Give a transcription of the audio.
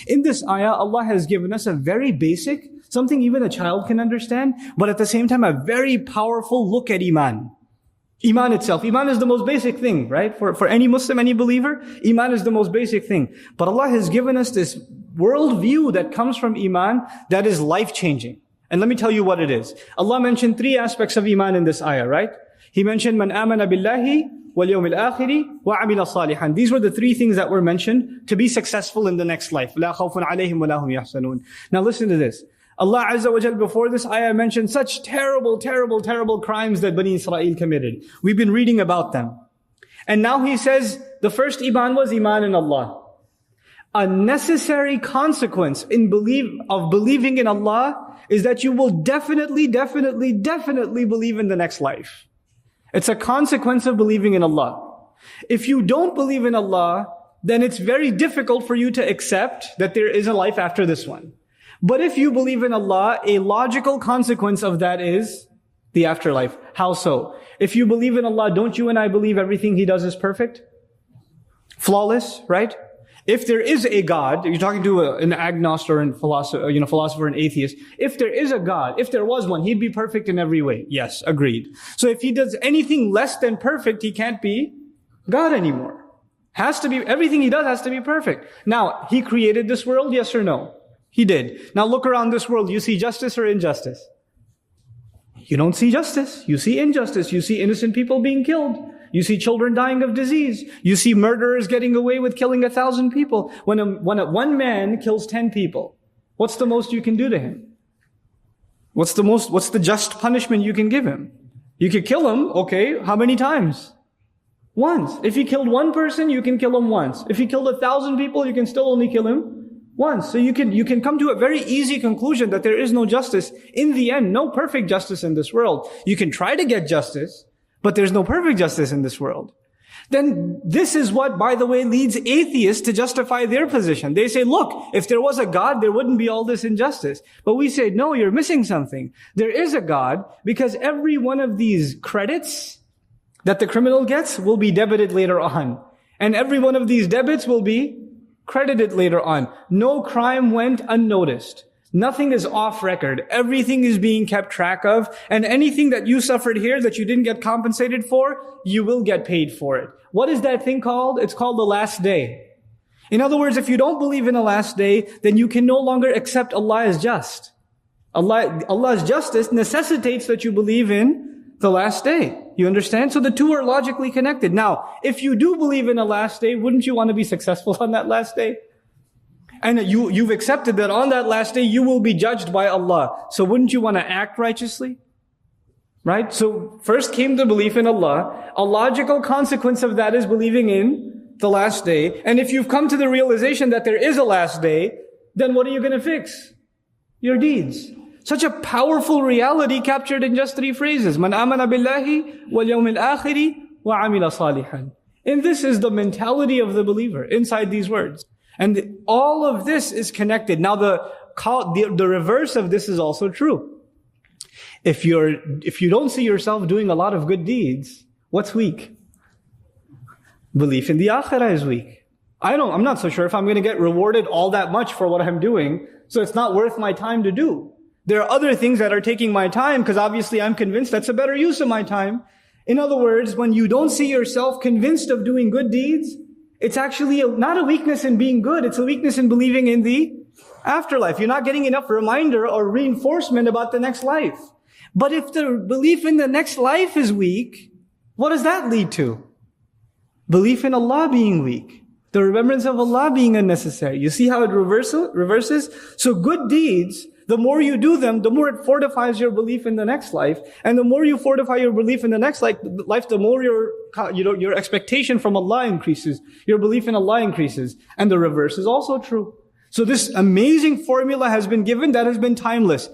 In this ayah, Allah has given us a very basic, something even a child can understand, but at the same time a very powerful look at Iman. Iman itself. Iman is the most basic thing, right? For any Muslim, any believer, Iman is the most basic thing. But Allah has given us this worldview that comes from Iman that is life-changing. And let me tell you what it is. Allah mentioned 3 aspects of Iman in this ayah, right? He mentioned, Man amana billahi wal yawmil akhiri wa amila salihan. These were the 3 things that were mentioned to be successful in the next life. La khawfun alayhim wa la hum yahzanun. Now listen to this. Allah Azza wa Jal before this ayah mentioned such terrible, terrible, terrible crimes that Bani Israel committed. We've been reading about them. And now He says, the first Iman was Iman in Allah. A necessary consequence of believing in Allah is that you will definitely believe in the next life. It's a consequence of believing in Allah. If you don't believe in Allah, then it's very difficult for you to accept that there is a life after this one. But if you believe in Allah, a logical consequence of that is the afterlife. How so? If you believe in Allah, don't you and I believe everything He does is perfect? Flawless, right? If there is a God, you're talking to an agnostic or a philosopher and atheist. If there is a God, if there was one, He'd be perfect in every way. Yes, agreed. So if He does anything less than perfect, He can't be God anymore. Everything He does has to be perfect. Now, He created this world, yes or no? He did. Now look around this world. You see justice or injustice? You don't see justice. You see injustice. You see innocent people being killed. You see children dying of disease. You see murderers getting away with killing 1,000 people. When one man kills 10 people, what's the most you can do to him? What's the just punishment you can give him? You could kill him, okay, how many times? Once. If he killed one person, you can kill him once. If he killed 1,000 people, you can still only kill him once. So you can come to a very easy conclusion that there is no justice. In the end, no perfect justice in this world. You can try to get justice, but there's no perfect justice in this world. Then this is what, by the way, leads atheists to justify their position. They say, look, if there was a God, there wouldn't be all this injustice. But we say, no, you're missing something. There is a God because every one of these credits that the criminal gets will be debited later on. And every one of these debits will be credited later on. No crime went unnoticed. Nothing is off record. Everything is being kept track of. And anything that you suffered here that you didn't get compensated for, you will get paid for it. What is that thing called? It's called the last day. In other words, if you don't believe in the last day, then you can no longer accept Allah as just. Allah's justice necessitates that you believe in the last day. You understand? So the two are logically connected. Now, if you do believe in a last day, wouldn't you want to be successful on that last day? And you've accepted that on that last day, you will be judged by Allah. So wouldn't you want to act righteously? Right? So first came the belief in Allah. A logical consequence of that is believing in the last day. And if you've come to the realization that there is a last day, then what are you going to fix? Your deeds. Such a powerful reality captured in just 3 phrases. Man amana billahi wal yawmil akhiri wa amila salihan. And this is the mentality of the believer inside these words. And all of this is connected. Now the reverse of this is also true. If you don't see yourself doing a lot of good deeds, what's weak? Belief in the akhirah is weak. I'm not so sure if I'm going to get rewarded all that much for what I'm doing, so it's not worth my time to do. There are other things that are taking my time because obviously I'm convinced that's a better use of my time. In other words, when you don't see yourself convinced of doing good deeds, it's actually not a weakness in being good. It's a weakness in believing in the afterlife. You're not getting enough reminder or reinforcement about the next life. But if the belief in the next life is weak, what does that lead to? Belief in Allah being weak. The remembrance of Allah being unnecessary. You see how it reverses? So good deeds, the more you do them, the more it fortifies your belief in the next life. And the more you fortify your belief in the next life, the more your expectation from Allah increases. Your belief in Allah increases. And the reverse is also true. So this amazing formula has been given that has been timeless.